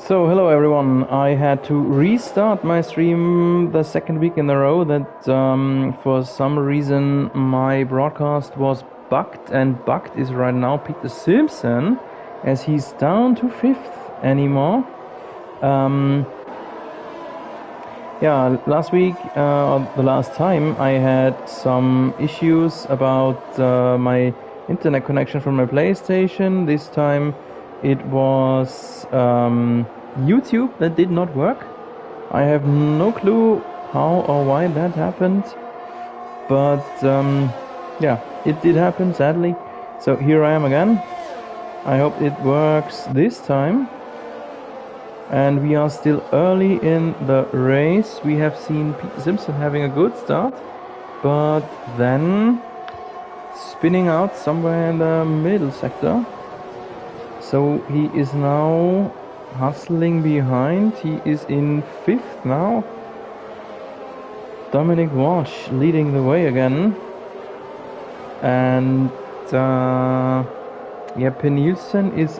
So, hello everyone. I had to restart my stream the second week in a row that for some reason my broadcast was bugged, and bugged is right now Peter Simpson, as he's down to 5th anymore. Yeah, last week, or the last time, I had some issues about my internet connection from my PlayStation. This time it was YouTube that did not work. I have no clue how or why that happened, but yeah, it did happen, sadly. So here I am again. I hope it works this time. And we are still early in the race. We have seen Peter Simpson having a good start, but then spinning out somewhere in the middle sector. So he is now hustling behind. He is in 5th now. Dominic Walsh leading the way again. And yeah, Nielsen is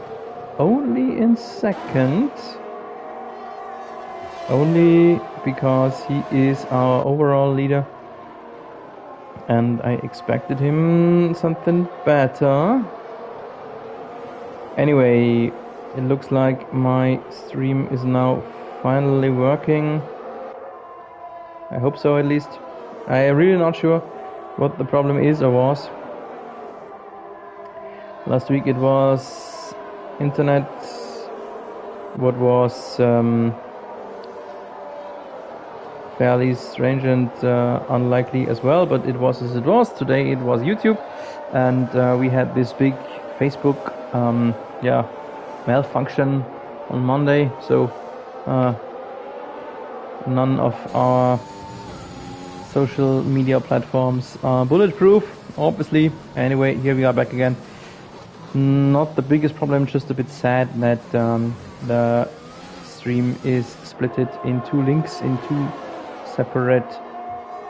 only in 2nd. Only because he is our overall leader, and I expected him something better. Anyway, it looks like my stream is now finally working. I hope so, at least. I am really not sure what the problem is or was. Last week it was internet, what was fairly strange and unlikely as well, but it was as it was. Today it was YouTube, and we had this big Facebook malfunction on Monday, so none of our social media platforms are bulletproof, obviously. Anyway, here we are back again. Not the biggest problem, just a bit sad that the stream is splitted in 2 links, in 2 separate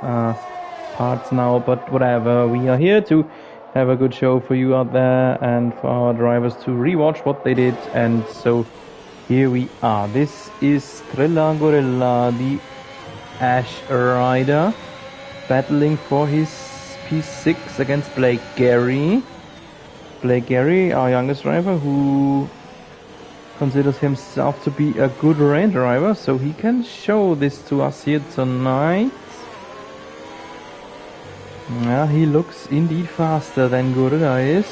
parts now, but whatever. We are here to have a good show for you out there and for our drivers to rewatch what they did, and so here we are. This is Trilla Gorilla, the Ash Rider, battling for his P6 against Blake Gary. Blake Gary, our youngest driver, who considers himself to be a good rain driver, so he can show this to us here tonight. Yeah, he looks indeed faster than Gorilla is.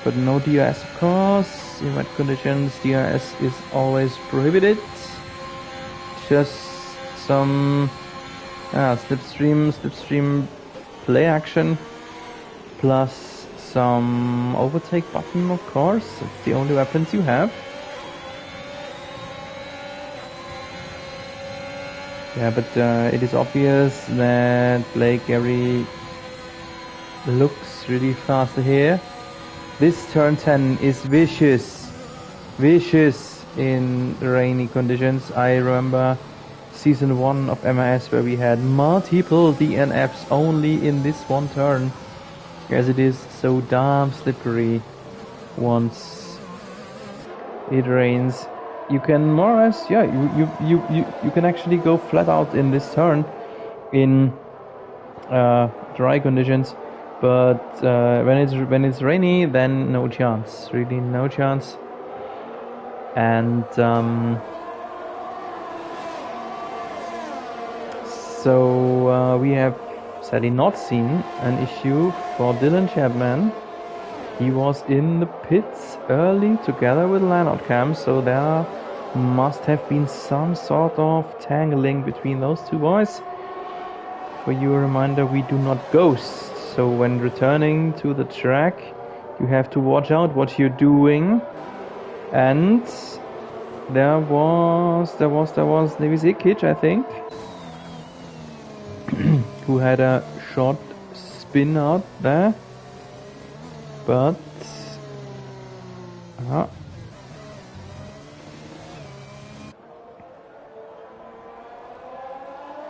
But no DRS, of course. In wet conditions, DRS is always prohibited. Just some slipstream play action, plus some overtake button, of course. It's the only weapons you have. Yeah, but it is obvious that Blake Gary looks really fast here. This turn 10 is vicious in rainy conditions. I remember season 1 of MIS where we had multiple DNFs only in this one turn, as it is so damn slippery once it rains. You can more or less, yeah, you can actually go flat out in this turn in dry conditions, but when it's rainy, then no chance, really no chance. And so we have sadly not seen an issue for Dylan Chapman. He was in the pits early together with Leonard Cam, so there must have been some sort of tangling between those two boys. For you, a reminder, we do not ghost, so when returning to the track you have to watch out what you're doing. And there was Davis Ikic, I think, who had a short spin out there, but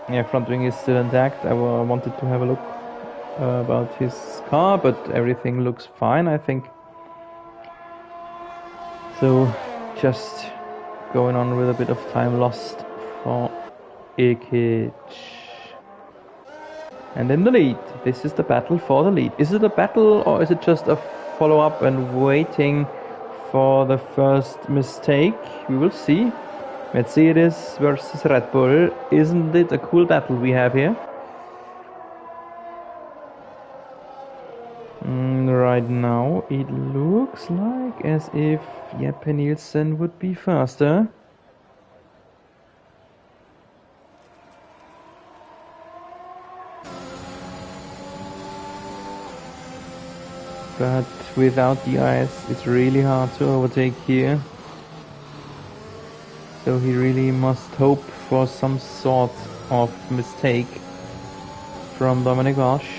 yeah, front wing is still intact. I wanted to have a look about his car, but everything looks fine, I think. So just going on with a bit of time lost for Ikic. And in the lead, this is the battle for the lead. Is it a battle or is it just a follow-up and waiting for the first mistake? We will see. Mercedes versus Red Bull. Isn't it a cool battle we have here? Right now, it looks like as if Jeppe Nielsen would be faster. But without the ice, it's really hard to overtake here. So he really must hope for some sort of mistake from Dominic Walsh.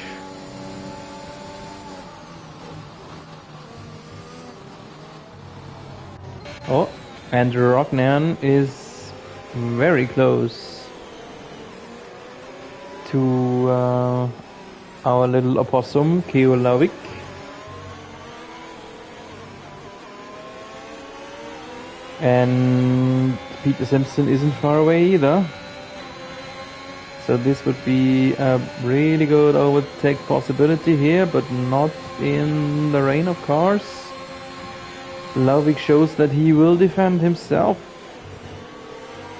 Oh, and Rognan is very close to our little opossum, Keolavik. And Peter Simpson isn't far away either. So this would be a really good overtake possibility here, but not in the rain of cars. Lauvik shows that he will defend himself,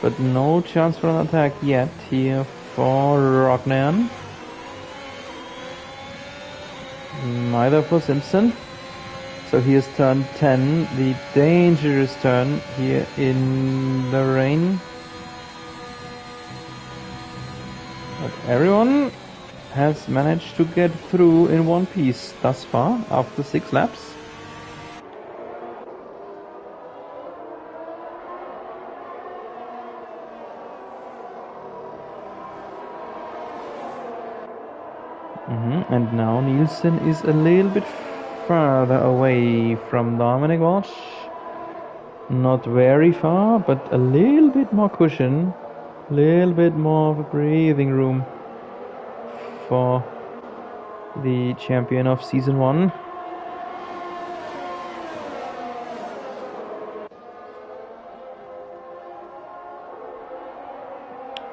but no chance for an attack yet here for Rognan. Neither for Simpson. So here's turn 10, the dangerous turn here in the rain. But everyone has managed to get through in one piece thus far after 6 laps. And now Nielsen is a little bit further away from Dominic Walsh. Not very far, but a little bit more cushion, a little bit more of a breathing room for the champion of season 1.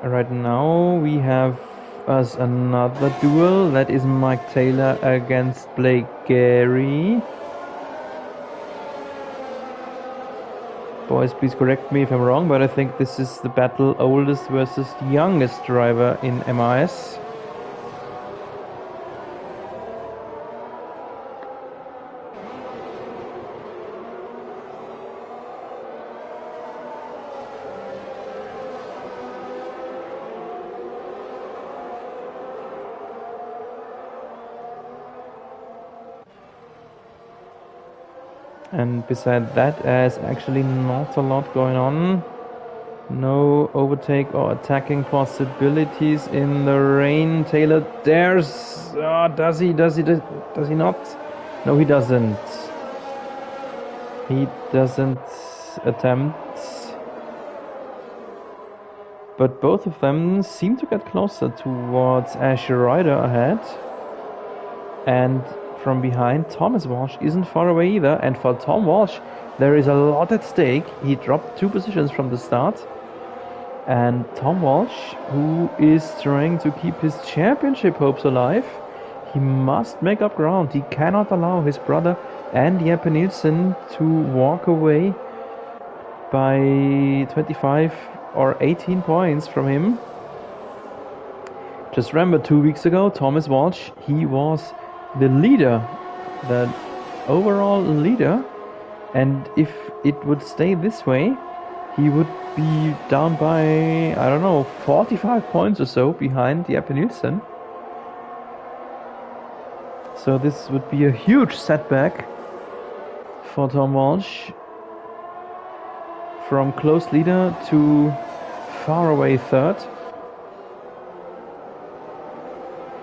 Right now we have us another duel, that is Mike Taylor against Blake Gary. Boys, please correct me if I'm wrong, but I think this is the battle oldest versus youngest driver in MRS. And beside that, there's actually not a lot going on. No overtake or attacking possibilities in the rain. Taylor dares. Oh, does he not? No, he doesn't. He doesn't attempt. But both of them seem to get closer towards Asher Ryder ahead. And from behind, Thomas Walsh isn't far away either. And for Tom Walsh, there is a lot at stake. He dropped 2 positions from the start. And Tom Walsh, who is trying to keep his championship hopes alive, he must make up ground. He cannot allow his brother and Jeppe Nielsen to walk away by 25 or 18 points from him. Just remember, 2 weeks ago, Thomas Walsh, he was the leader, the overall leader, and if it would stay this way, he would be down by, I don't know, 45 points or so behind Jeppe Nielsen. So this would be a huge setback for Tom Walsh. From close leader to far away third.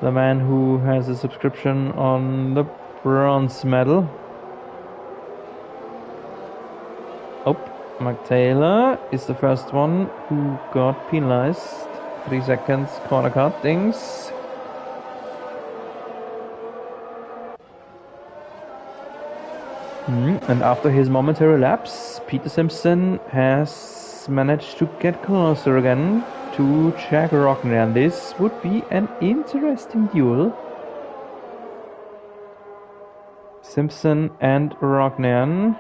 The man who has a subscription on the bronze medal. Oh, Mike Taylor is the first one who got penalized. 3 seconds corner cut things. And after his momentary lapse, Peter Simpson has managed to get closer again to Jack Rockner, and this would be an interesting duel. Simpson and Rockner.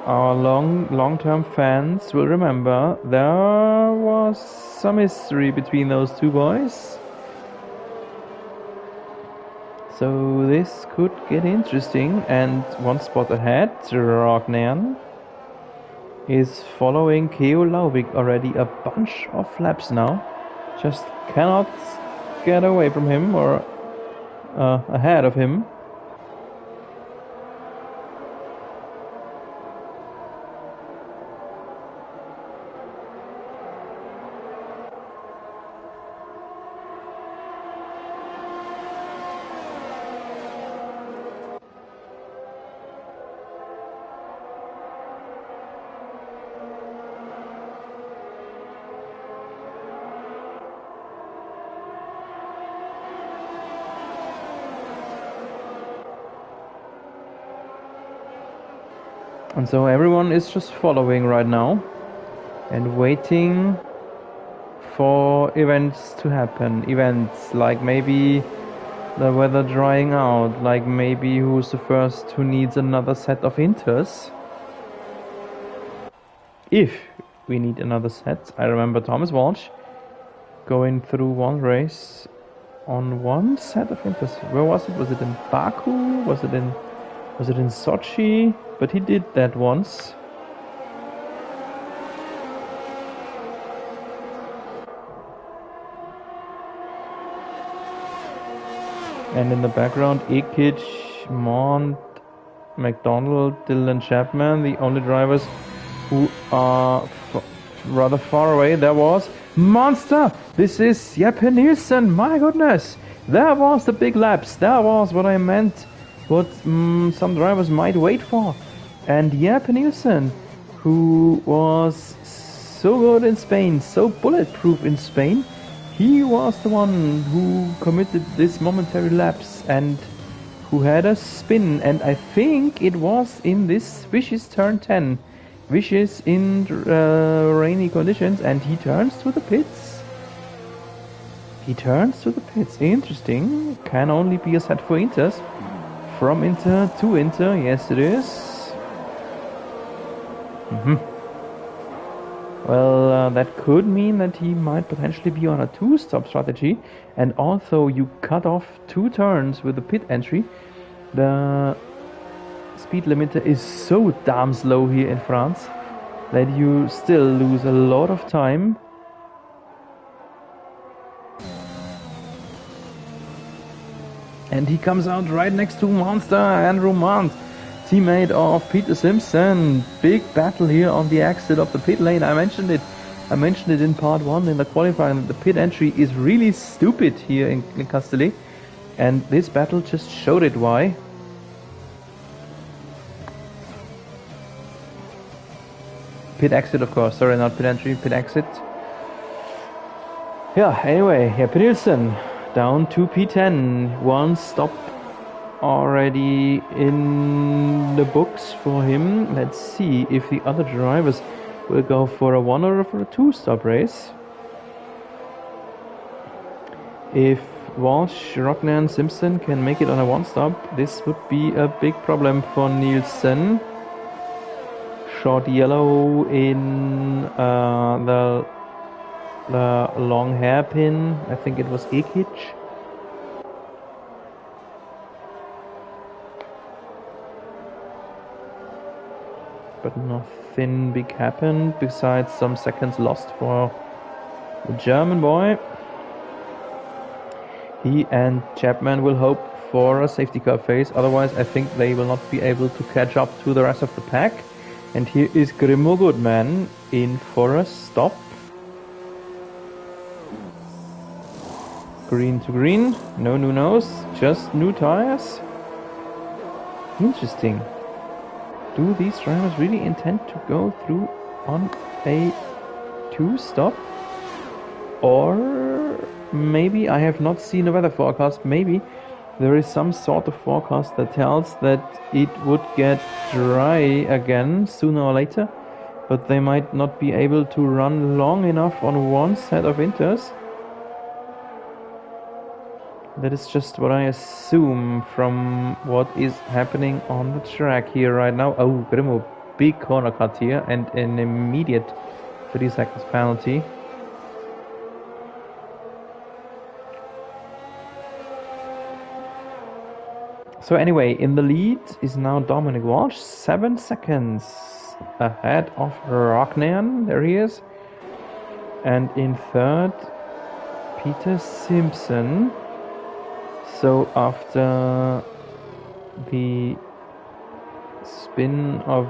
Our long-term fans will remember there was some history between those two boys. So this could get interesting, and one spot ahead, Rockner is following Keo Lauvik already a bunch of laps now. Just cannot get away from him or ahead of him. And so everyone is just following right now and waiting for events to happen. Events like maybe the weather drying out, like maybe who's the first who needs another set of inters. If we need another set. I remember Thomas Walsh going through one race on one set of inters. Where was it? Was it in Baku? Was it in Sochi? But he did that once. And in the background, Ikic, Mont, McDonald, Dylan Chapman, the only drivers who are rather far away. There was Monster! This is Jeppe Nielsen, my goodness! There was the big laps, there was what I meant, what some drivers might wait for. And Jeppe Nielsen, who was so good in Spain, so bulletproof in Spain, he was the one who committed this momentary lapse and who had a spin, and I think it was in this vicious turn 10. Vicious in rainy conditions, and he turns to the pits. Interesting. Can only be a set for Inters. From Inter to Inter, yes it is. Well, that could mean that he might potentially be on a two-stop strategy, and although you cut off 2 turns with the pit entry, the speed limiter is so damn slow here in France that you still lose a lot of time. And he comes out right next to Monster Andrew Mont, teammate of Peter Simpson. Big battle here on the exit of the pit lane. I mentioned it in part 1 in the qualifying. The pit entry is really stupid here in Castellet, and this battle just showed it why. Pit exit, of course. Sorry, not pit entry, pit exit. Yeah, anyway, Jeppe Nielsen down to P10. One stop already in the books for him. Let's see if the other drivers will go for a 1 or for a 2-stop race. If Walsh, Rockner and Simpson can make it on a 1-stop, this would be a big problem for Nielsen. Short yellow in the long hairpin. I think it was Ikic. But nothing big happened besides some seconds lost for the German boy. He and Chapman will hope for a safety car phase, otherwise I think they will not be able to catch up to the rest of the pack. And here is Grimmo Goodman in for a stop. Green to green, no new nose, just new tires. Interesting. Do these drivers really intend to go through on a 2-stop? Or maybe, I have not seen a weather forecast, maybe There is some sort of forecast that tells that it would get dry again sooner or later, but they might not be able to run long enough on one set of inters. That is just what I assume from what is happening on the track here right now. Oh, Grimo, big corner cut here and an immediate 30 seconds penalty. So anyway, in the lead is now Dominic Walsh, 7 seconds ahead of Rognan. There he is. And in third, Peter Simpson. So after the spin of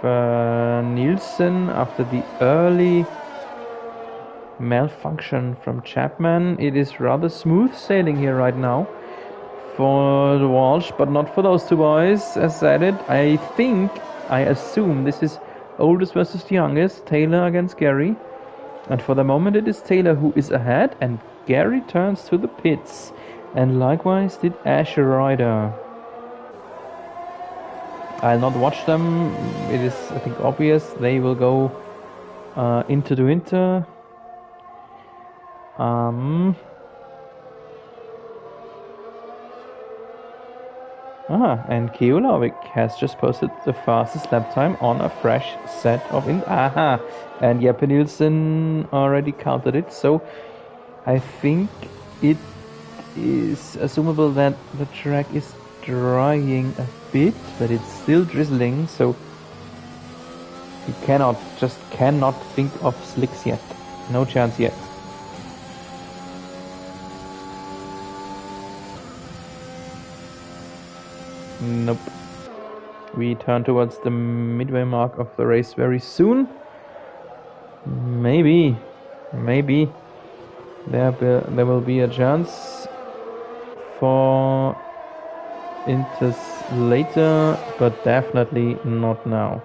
Nielsen, after the early malfunction from Chapman, it is rather smooth sailing here right now for the Walsh, but not for those two boys. As said it, I assume this is oldest versus youngest, Taylor against Gary. And for the moment it is Taylor who is ahead, and Gary turns to the pits. And likewise did Asher Ryder. I'll not watch them. It is, I think, obvious they will go Inter to Inter. And Keolovic has just posted the fastest lap time on a fresh set of and Jeppe Nielsen already counted it, so I think it is assumable that the track is drying a bit, but it's still drizzling, so you cannot think of slicks yet. No chance yet. Nope. We turn towards the midway mark of the race very soon. Maybe there will be a chance for Inters later, but definitely not now.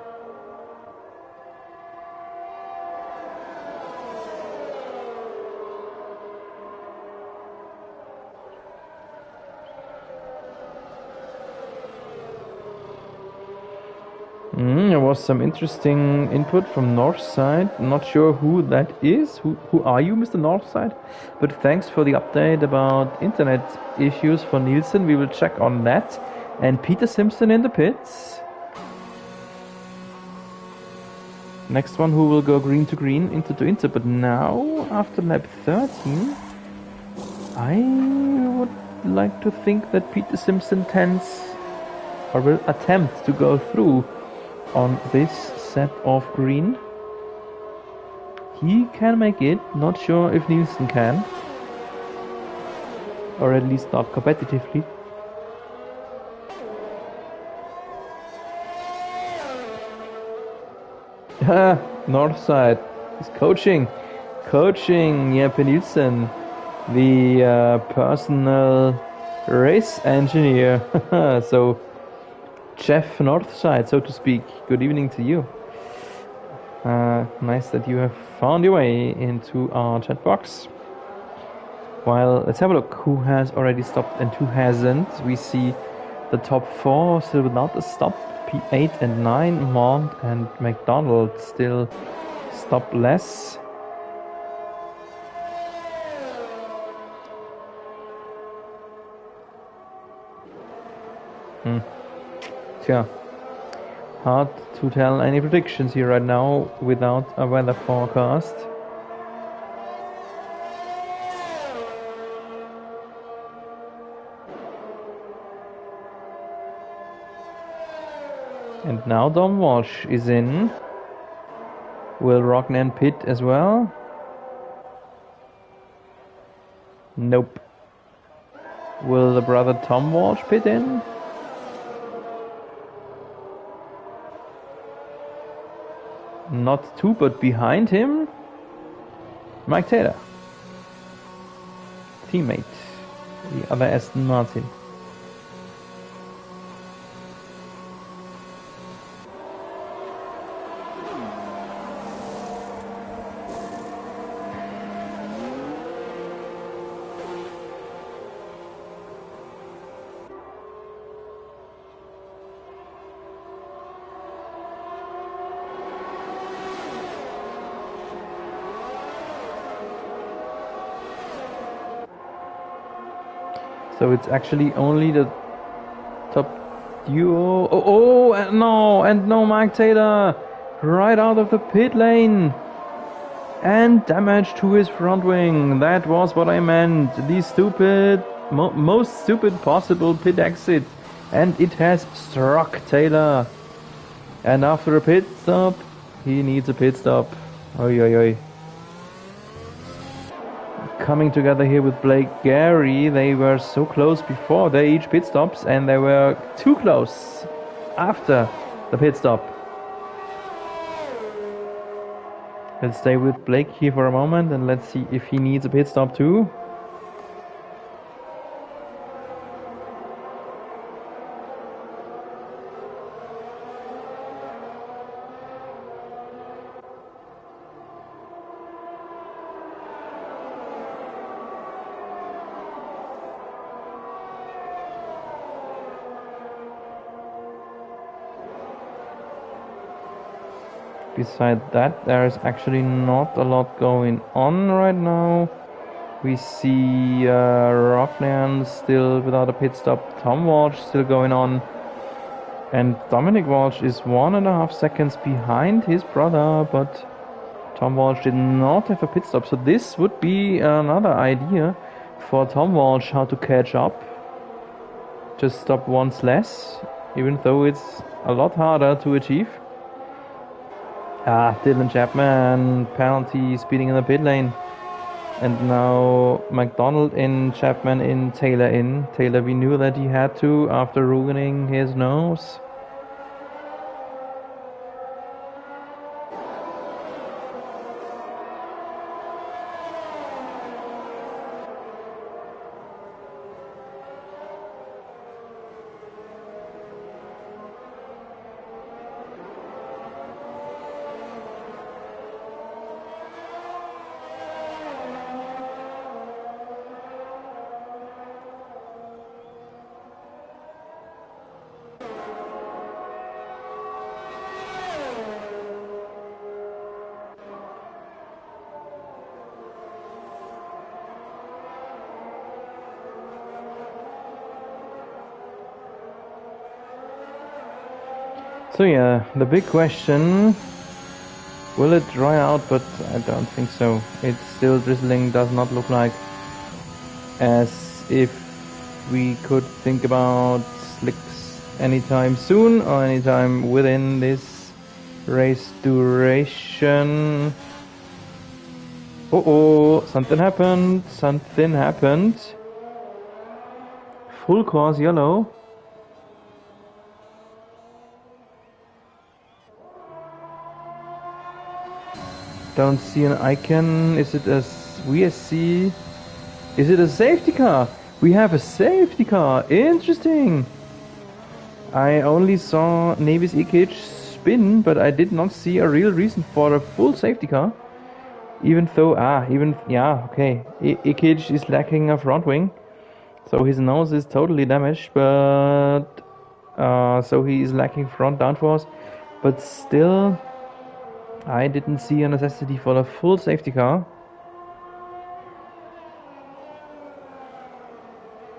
There was some interesting input from Northside. Not sure who that is. Who are you, Mr. Northside? But thanks for the update about internet issues for Nielsen. We will check on that. And Peter Simpson in the pits. Next one who will go green to green, Inter to Inter. But now, after lap 13, I would like to think that Peter Simpson tends or will attempt to go through on this set of green. He can make it, not sure if Nielsen can, or at least not competitively. Northside is coaching Jeppe Nielsen, the personal race engineer. So Jeff Northside, so to speak. Good evening to you. Nice that you have found your way into our chat box. Well, let's have a look who has already stopped and who hasn't. We see the top four still without a stop. P8 and 9, Mont and McDonald still stopless. Tja, hard to tell any predictions here right now without a weather forecast. And now Dom Walsh is in. Will Rognan pit as well? Nope. Will the brother Tom Walsh pit in? Not two, but behind him, Mike Taylor, teammate, the other Aston Martin. So it's actually only the top duo. Oh, and no, Mike Taylor right out of the pit lane. And damage to his front wing. That was what I meant. The stupid, most stupid possible pit exit. And it has struck Taylor. And after a pit stop, he needs a pit stop. Oi, oi, oi. Coming together here with Blake Gary, they were so close before their each pit stops, and they were too close after the pit stop. Let's stay with Blake here for a moment and let's see if he needs a pit stop too. Beside that, there's actually not a lot going on right now. We see Rockland still without a pit stop, Tom Walsh still going on, and Dominic Walsh is 1.5 seconds behind his brother, but Tom Walsh did not have a pit stop, so this would be another idea for Tom Walsh how to catch up. Just stop once less, even though it's a lot harder to achieve. Dylan Chapman, penalty, speeding in the pit lane. And now McDonald in, Chapman in, Taylor in. Taylor, we knew that he had to after ruining his nose. So yeah, the big question, will it dry out? But I don't think so. It's still drizzling, does not look like as if we could think about slicks anytime soon or anytime within this race duration. Something happened. Full course yellow. Don't see an icon. Is it a VSC? Is it a safety car? We have a safety car. Interesting. I only saw Navis Ikic spin, but I did not see a real reason for a full safety car. Even though, okay. Ikic is lacking a front wing, so his nose is totally damaged, but so he is lacking front downforce. But still, I didn't see a necessity for a full safety car.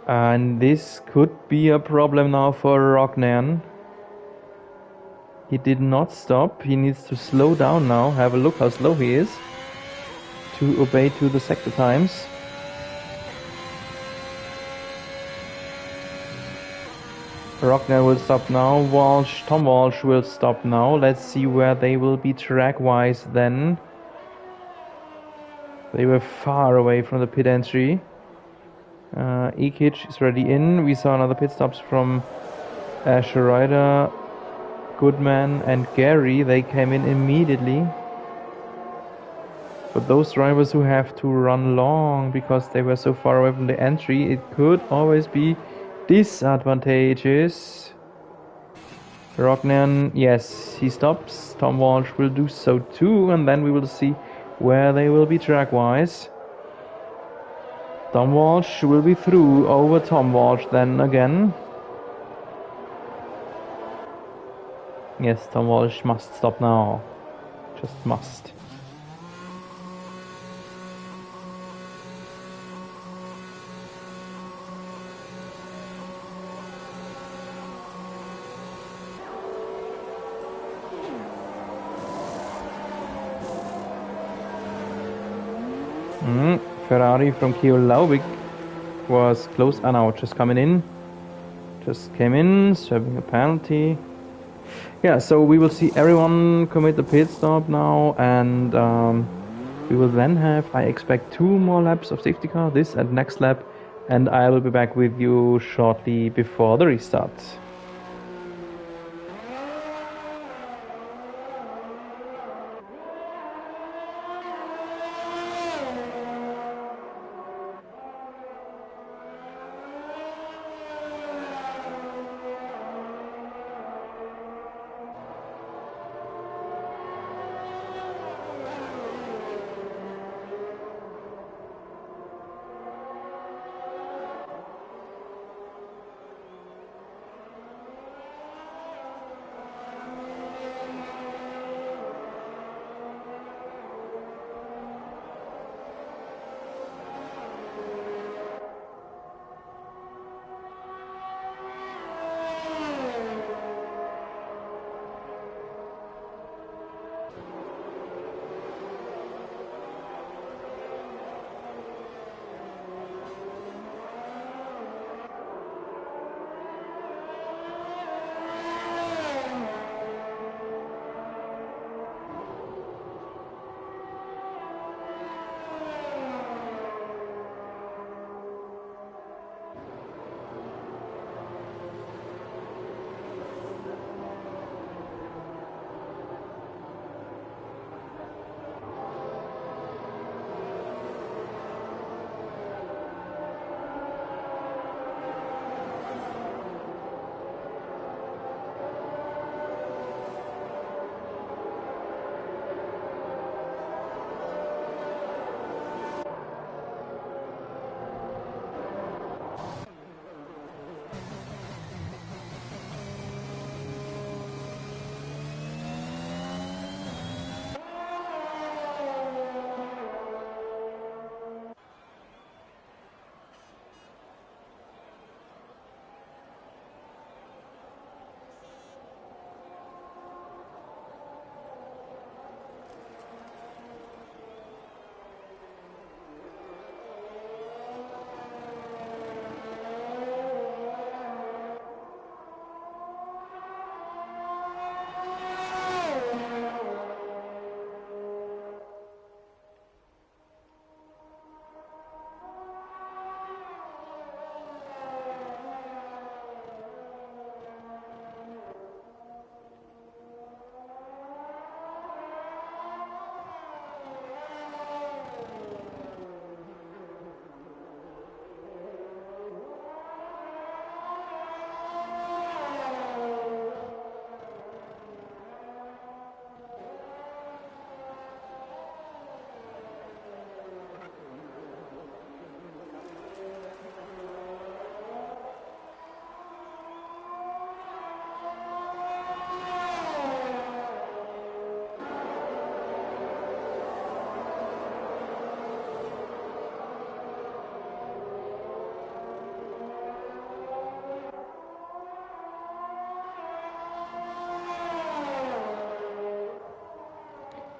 And this could be a problem now for Rognan. He did not stop. He needs to slow down now. Have a look how slow he is to obey to the sector times. Rognan will stop now. Tom Walsh will stop now. Let's see where they will be track-wise then. They were far away from the pit entry. Ikic is already in. We saw another pit stops from Asher Ryder, Goodman and Gary. They came in immediately. But those drivers who have to run long because they were so far away from the entry, it could always be disadvantageous. Rognan, yes, he stops. Tom Walsh will do so too, and then we will see where they will be track-wise. Tom Walsh will be through over Tom Walsh then again. Yes, Tom Walsh must stop now. Just must. Ferrari from Kio Laubig was close. Ah, now just coming in. Just came in, serving a penalty. Yeah, so we will see everyone commit the pit stop now, and we will then have, I expect, 2 more laps of safety car, this and next lap, and I will be back with you shortly before the restart.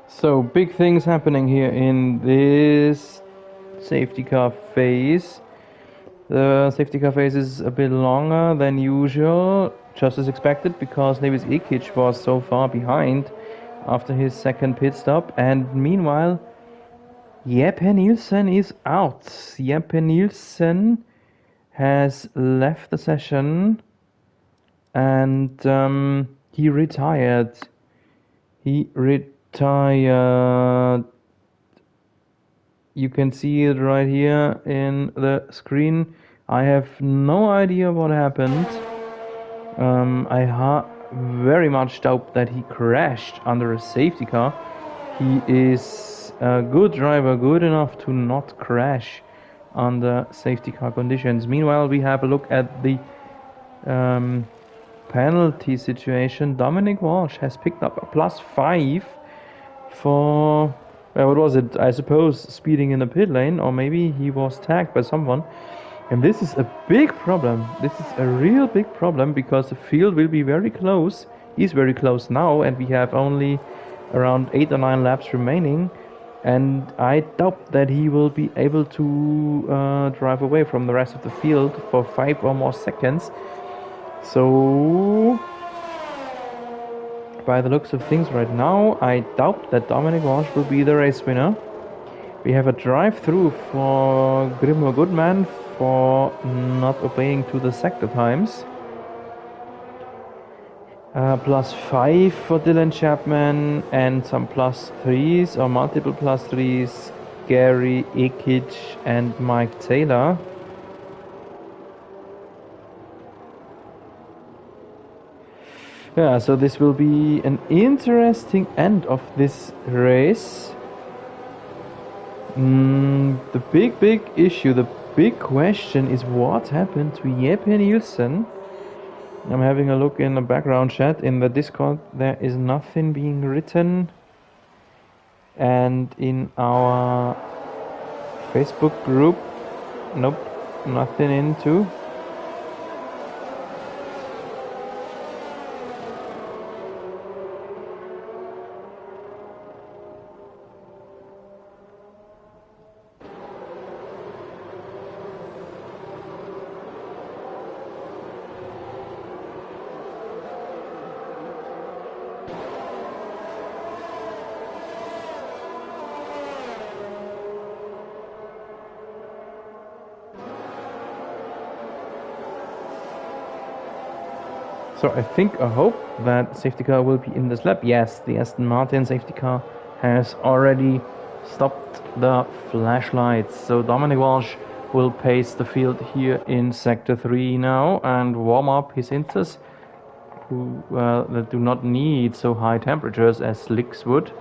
So, big things happening here in this safety car phase. The safety car phase is a bit longer than usual, just as expected, because Lewis Ikic was so far behind after his second pit stop, and meanwhile, Jeppe Nielsen is out. Jeppe Nielsen has left the session, and he retired. He retired. You can see it right here in the screen. I have no idea what happened. I very much doubt that he crashed under a safety car. He is a good driver, good enough to not crash under safety car conditions. Meanwhile, we have a look at the penalty situation. Dominic Walsh has picked up a +5 for, what was it? I suppose speeding in the pit lane, or maybe he was tagged by someone. And this is a big problem. This is a real big problem, because the field will be very close. He's very close now, and we have only around 8 or 9 laps remaining. and I doubt that he will be able to drive away from the rest of the field for 5 or more seconds. So, by the looks of things right now, I doubt that Dominic Walsh will be the race winner. We have a drive-through for Grimmo Goodman for not obeying to the sector times. +5 for Dylan Chapman and some +3s or multiple +3s, Gary Ikic and Mike Taylor. Yeah, so this will be an interesting end of this race. The big issue, the big question is what happened to Jeppe Nielsen. I'm having a look in the background chat in the Discord. There is nothing being written, and in our Facebook group, nope, nothing into. So I hope that safety car will be in this lap. Yes, the Aston Martin safety car has already stopped the flashlights. So Dominic Walsh will pace the field here in Sector 3 now and warm up his inters, who that do not need so high temperatures as slicks would.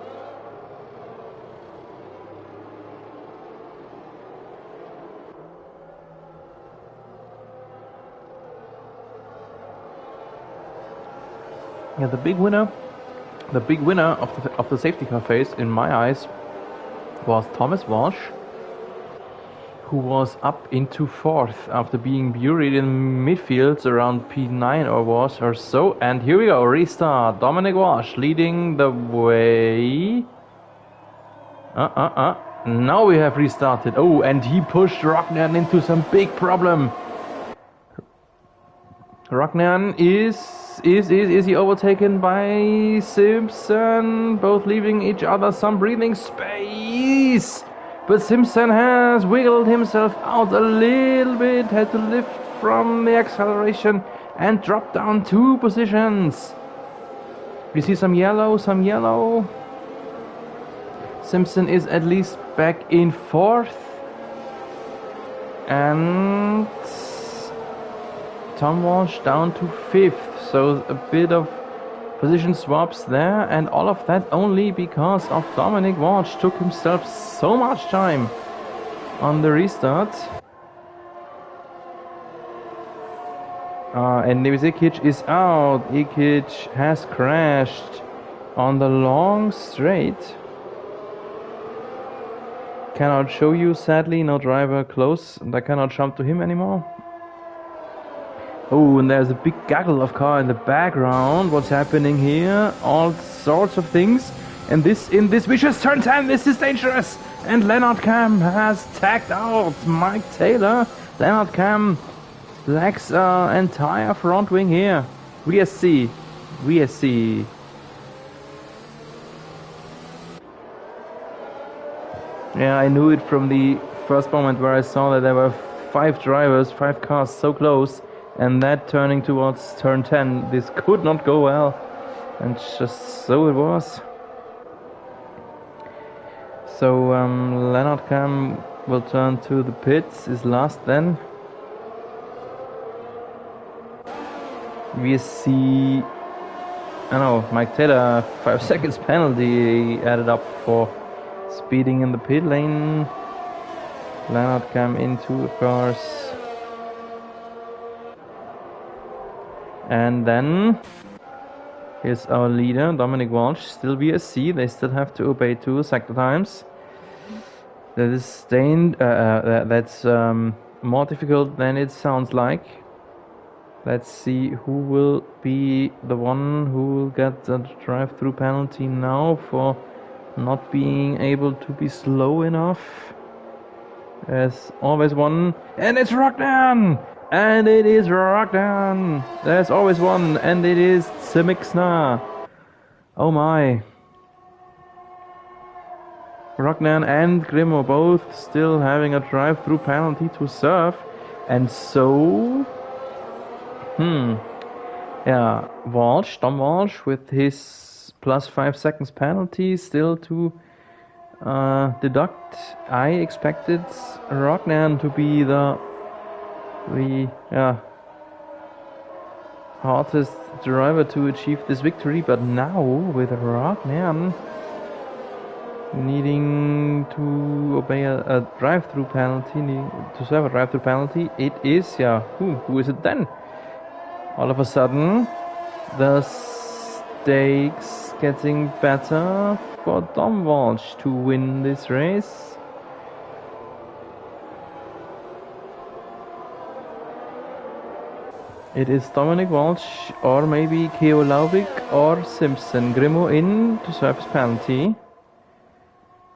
Yeah, the big winner of the safety car phase, in my eyes, was Thomas Walsh, who was up into 4th after being buried in midfield around P9 or so. And here we go, restart. Dominic Walsh leading the way. Now we have restarted. Oh, and he pushed Rognan into some big problem. Rognan is he overtaken by Simpson? Both leaving each other some breathing space. But Simpson has wiggled himself out a little bit, had to lift from the acceleration and drop down 2 positions. You see some yellow. Simpson is at least back in 4th. And Tom Walsh down to 5th, so a bit of position swaps there, and all of that only because of Dominic Walsh took himself so much time on the restart. And Ikic is out. Ikic has crashed on the long straight. Cannot show you, sadly, no driver close, and I cannot jump to him anymore. Oh, and there's a big gaggle of car in the background. What's happening here? All sorts of things. And in this vicious turn 10, this is dangerous. And Leonard Cam has tagged out Mike Taylor. Leonard Cam lacks entire front wing here. VSC. Yeah, I knew it from the first moment where I saw that there were 5 drivers, 5 cars so close. And that turning towards turn 10, this could not go well, and just so it was. So Leonard Cam will turn to the pits, is last then. We see, Mike Taylor, 5 seconds penalty added up for speeding in the pit lane. Leonard Cam into, of course. And then here's our leader, Dominic Walsh, still VSC. They still have to obey 2 sector times. That is that's more difficult than it sounds like. Let's see who will be the one who will get the drive-through penalty now for not being able to be slow enough. There's always one, and it's Rognan! And it is Rognan! There's always one, and it is Simixna. Oh my. Rognan and Grimo both still having a drive-through penalty to serve. And so... Yeah, Tom Walsh with his plus 5 seconds penalty still to deduct. I expected Rognan to be the hardest driver to achieve this victory, but now with Rognan needing to obey a drive-through penalty, to serve a drive-through penalty, it is, who is it then? All of a sudden, the stakes getting better for Tom Walsh to win this race. It is Dominic Walsh or maybe Keo Lauvik or Simpson. Grimo in to serve his penalty.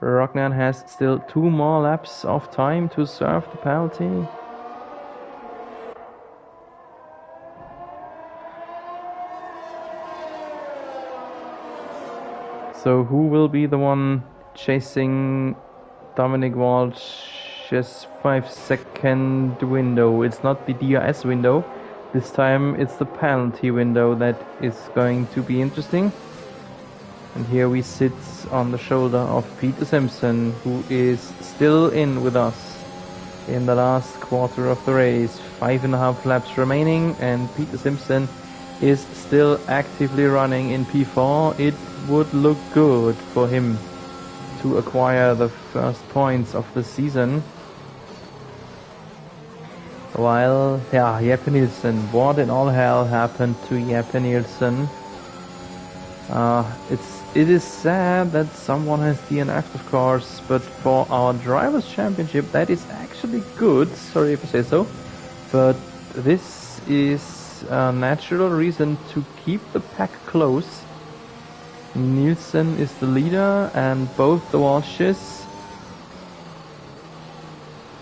Rognan has still 2 more laps of time to serve the penalty. So who will be the one chasing Dominic Walsh's 5-second window? It's not the DRS window. This time it's the penalty window that is going to be interesting. And here we sit on the shoulder of Peter Simpson, who is still in with us in the last quarter of the race. 5.5 laps remaining, and Peter Simpson is still actively running in P4. It would look good for him to acquire the first points of the season. While, Jeppe Nielsen, what in all hell happened to Jeppe Nielsen? It is sad that someone has DNF'd, of course, but for our Drivers' Championship that is actually good, sorry if I say so, but this is a natural reason to keep the pack close. Nielsen is the leader and both the Walshes.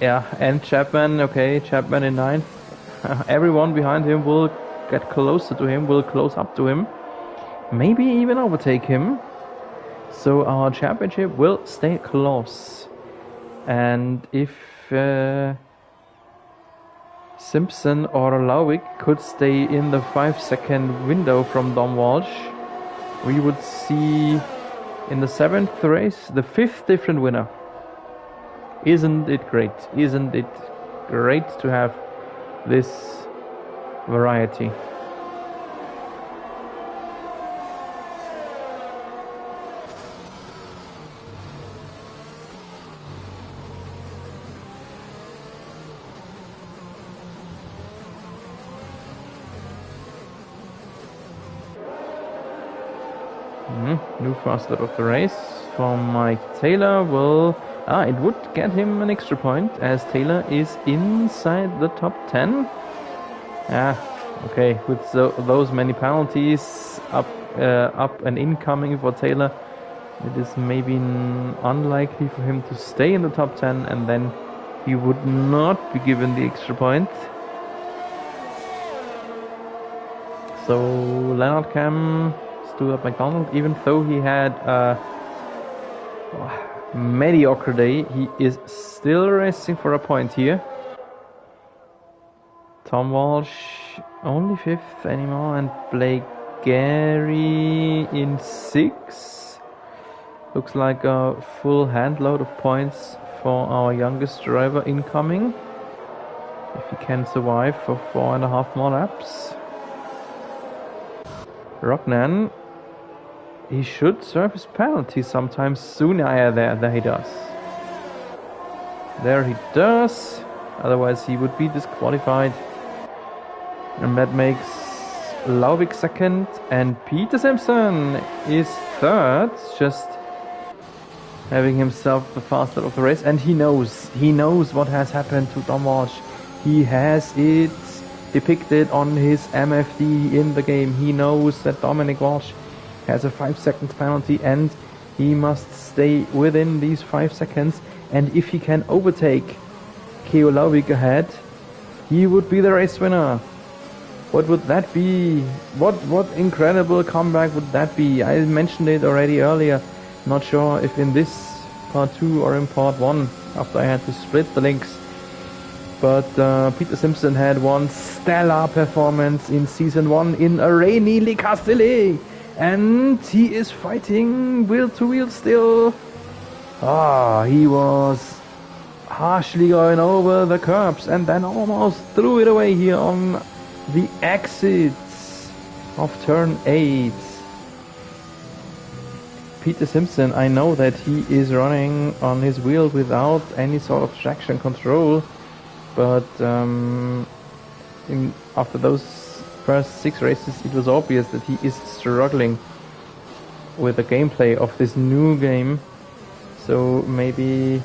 And Chapman, Chapman in 9th. Everyone behind him will get closer to him, will close up to him. Maybe even overtake him. So our championship will stay close. And if Simpson or Lauvik could stay in the 5-second window from Dom Walsh, we would see in the 7th race the 5th different winner. Isn't it great? Isn't it great to have this variety? New fast start of the race from Mike Taylor will... it would get him an extra point as Taylor is inside the top 10. With those many penalties up and incoming for Taylor, it is maybe unlikely for him to stay in the top 10, and then he would not be given the extra point. So Leonard Cam, Stuart McDonald, even though he had a mediocre day, he is still racing for a point here. Tom Walsh only 5th anymore, and Blake Gary in 6th. Looks like a full handload of points for our youngest driver incoming, if he can survive for 4.5 more laps. Rognan, he should serve his penalty sometime soon. There he does. There he does. Otherwise he would be disqualified. And that makes Lauvik 2nd and Peter Simpson is 3rd, just having himself the fast start of the race. And he knows what has happened to Tom Walsh. He has it depicted on his MFD in the game. He knows that Dominic Walsh has a 5 seconds penalty and he must stay within these 5 seconds, and if he can overtake Keo Lauvik ahead, he would be the race winner. What would that be? What incredible comeback would that be? I mentioned it already earlier. Not sure if in this part 2 or in part 1, after I had to split the links. But Peter Simpson had one stellar performance in Season 1 in a rainy Castelli. And he is fighting wheel to wheel still. He was harshly going over the curbs and then almost threw it away here on the exits of turn 8. Peter Simpson, I know that he is running on his wheel without any sort of traction control, but after those first 6 races it was obvious that he is struggling with the gameplay of this new game. So maybe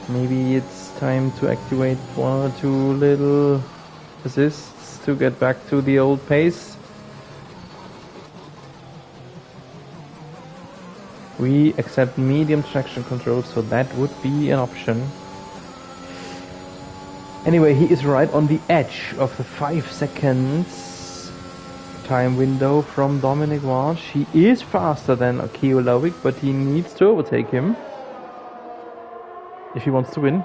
it's time to activate 1 or 2 little assists to get back to the old pace. We accept medium traction control, so that would be an option. Anyway, he is right on the edge of the 5 seconds time window from Dominic Walsh. He is faster than Keo Lauvik, but he needs to overtake him if he wants to win.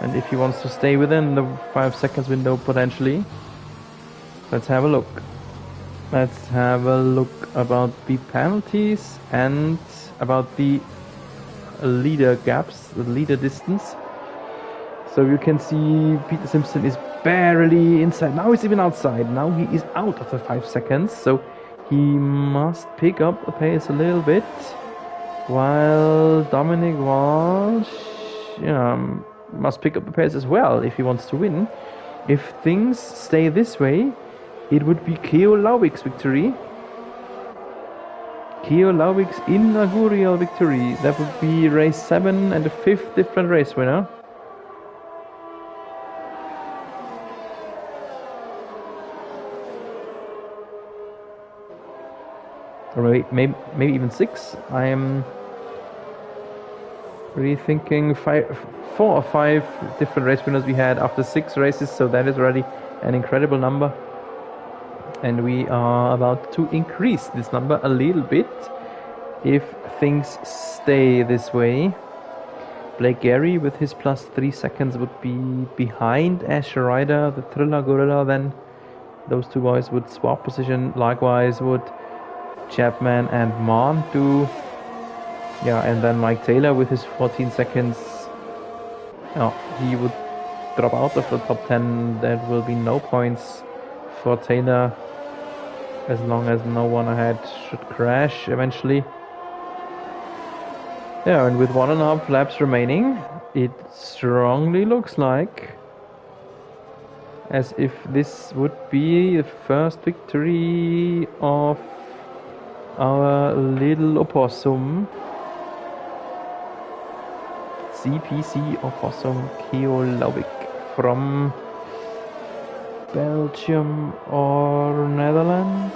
And if he wants to stay within the 5 seconds window potentially. Let's have a look. Let's have a look about the penalties and about the leader gaps, the leader distance. So you can see Peter Simpson is barely inside. Now he's even outside. Now he is out of the 5 seconds. So he must pick up the pace a little bit. While Dominic Walsh must pick up the pace as well if he wants to win. If things stay this way, it would be Keo Lauvik's victory. Keo Lauvik's inaugural victory. That would be race 7 and the 5th different race winner. Or maybe even 6. I am really thinking 4 or 5 different race winners we had after 6 races, so that is already an incredible number. And we are about to increase this number a little bit if things stay this way. Blake Gary with his plus 3 seconds would be behind Asher Ryder, the Thriller Gorilla. Then those 2 boys would swap position. Likewise would Chapman and Mann do. And then Mike Taylor with his 14 seconds. He would drop out of the top 10. There will be no points for Taylor as long as no one ahead should crash eventually. And with 1.5 laps remaining, it strongly looks like as if this would be the first victory of our little opossum, CPC opossum Keo Lauvik from Belgium or Netherlands.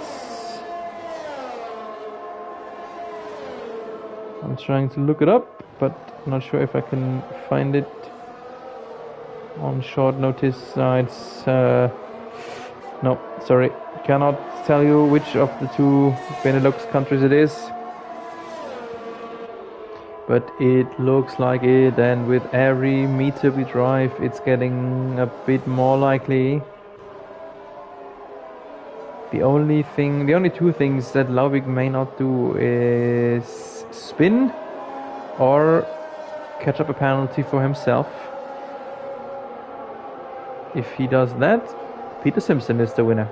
I'm trying to look it up, but not sure if I can find it on short notice. No, sorry, cannot tell you which of the 2 Benelux countries it is. But it looks like it, and with every meter we drive, it's getting a bit more likely. The only 2 things that Lauvik may not do is spin or catch up a penalty for himself. If he does that, Peter Simpson is the winner.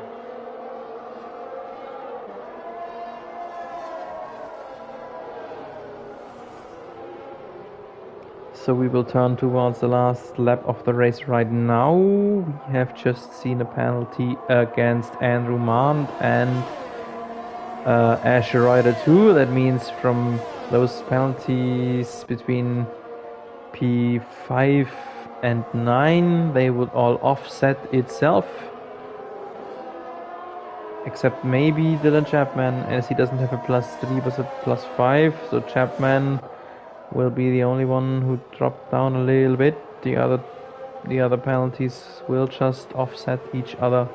So we will turn towards the last lap of the race right now. We have just seen a penalty against Andrew Mann and Asher Ryder too. That means from those penalties between P5 and 9, they would all offset itself. except maybe Dylan Chapman, as he doesn't have a +3 but a +5, so Chapman will be the only one who dropped down a little bit. The other penalties will just offset each other.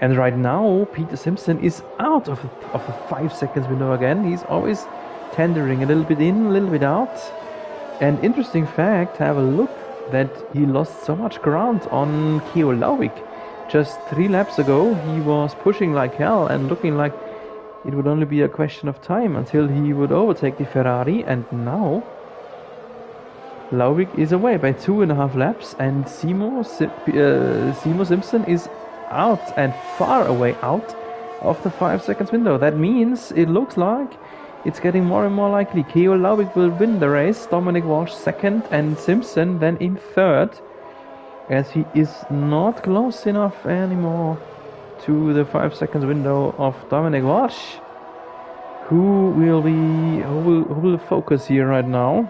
And right now, Peter Simpson is out of the 5 seconds window again. He's always tendering a little bit in, a little bit out. And interesting fact, have a look, that he lost so much ground on Keo Lauwik. Just 3 laps ago, he was pushing like hell and looking like it would only be a question of time until he would overtake the Ferrari. And now, Lauwik is away by 2.5 laps, and Simo Simpson is out and far away out of the 5 seconds window. That means it looks like it's getting more and more likely Keo Lauwik will win the race, Dominic Walsh second, and Simpson then in third, as he is not close enough anymore to the 5 seconds window of Dominic Walsh, who will focus here right now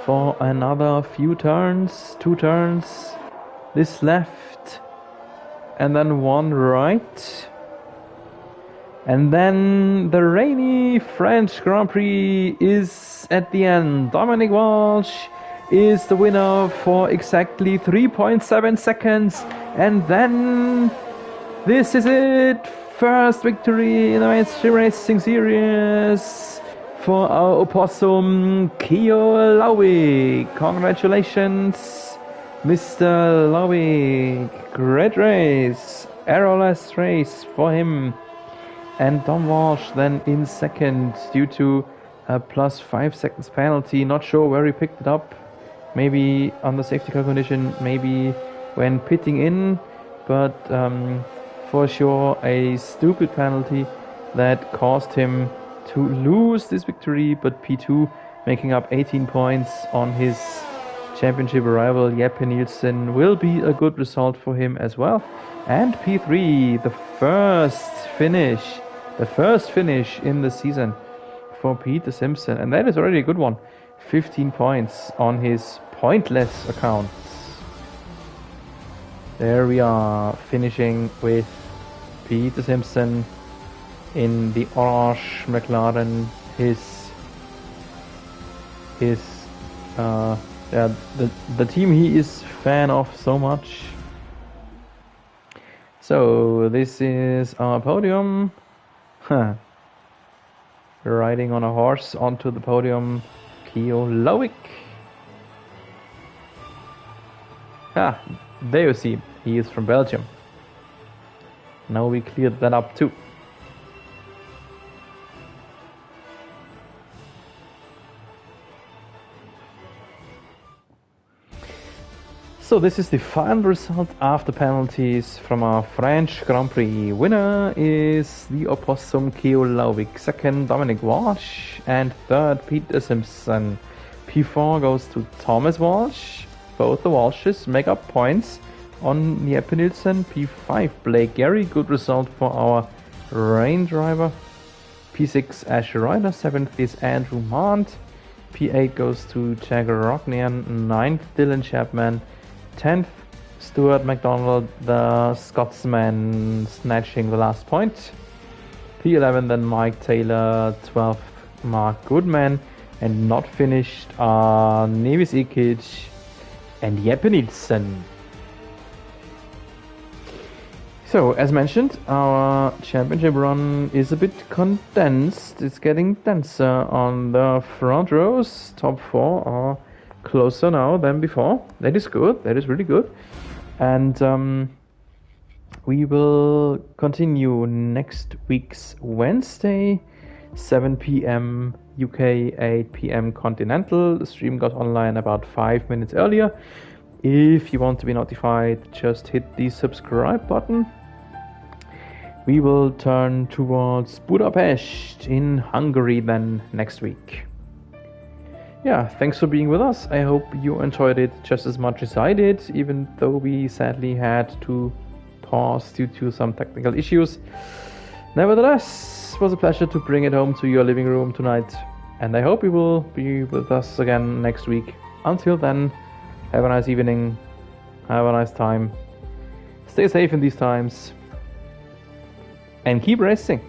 for another few turns, 2 turns, this left and then 1 right. And then the rainy French Grand Prix is at the end. Dominic Walsh is the winner for exactly 3.7 seconds. And then this is it. First victory in the Racing Series for our opossum Keo Lauwik. Congratulations, Mr. Lauwik. Great race. Errorless race for him. And Dom Walsh then in second due to a +5 seconds penalty. Not sure where he picked it up. Maybe on the safety car condition, maybe when pitting in. But for sure a stupid penalty that caused him to lose this victory. But P2 making up 18 points on his championship rival Jeppe Nielsen will be a good result for him as well. And P3, the first finish in the season for Peter Simpson, and that is already a good one. 15 points on his pointless account. There we are, finishing with Peter Simpson in the orange McLaren, the team he is fan of so much. So this is our podium. Riding on a horse onto the podium, Keo Lauwik. There you see, he is from Belgium. Now we cleared that up too. So this is the final result after penalties from our French Grand Prix. Winner is the opossum Keo Lauwik, second Dominic Walsh, and third Peter Simpson. P4 goes to Thomas Walsh. Both the Walshes make up points on Jeppe Nielsen. P5 Blake Gary, good result for our rain driver. P6 Asher Ryder, 7th is Andrew Mant. P8 goes to Jagger Rognian, 9th Dylan Chapman. 10th, Stuart McDonald, the Scotsman, snatching the last point. P11 then Mike Taylor, 12th Mark Goodman, and not finished are Nevis Ikic and Jeppe Nielsen. So, as mentioned, our championship run is a bit condensed. It's getting denser on the front rows. Top 4 are closer now than before. That is good. That is really good. And we will continue next week's Wednesday, 7 p.m. UK, 8 p.m. Continental. The stream got online about 5 minutes earlier. If you want to be notified, just hit the subscribe button. We will turn towards Budapest in Hungary then next week. Yeah, thanks for being with us. I hope you enjoyed it just as much as I did, even though we sadly had to pause due to some technical issues. Nevertheless, it was a pleasure to bring it home to your living room tonight, and I hope you will be with us again next week. Until then, have a nice evening, have a nice time, stay safe in these times, and keep resting.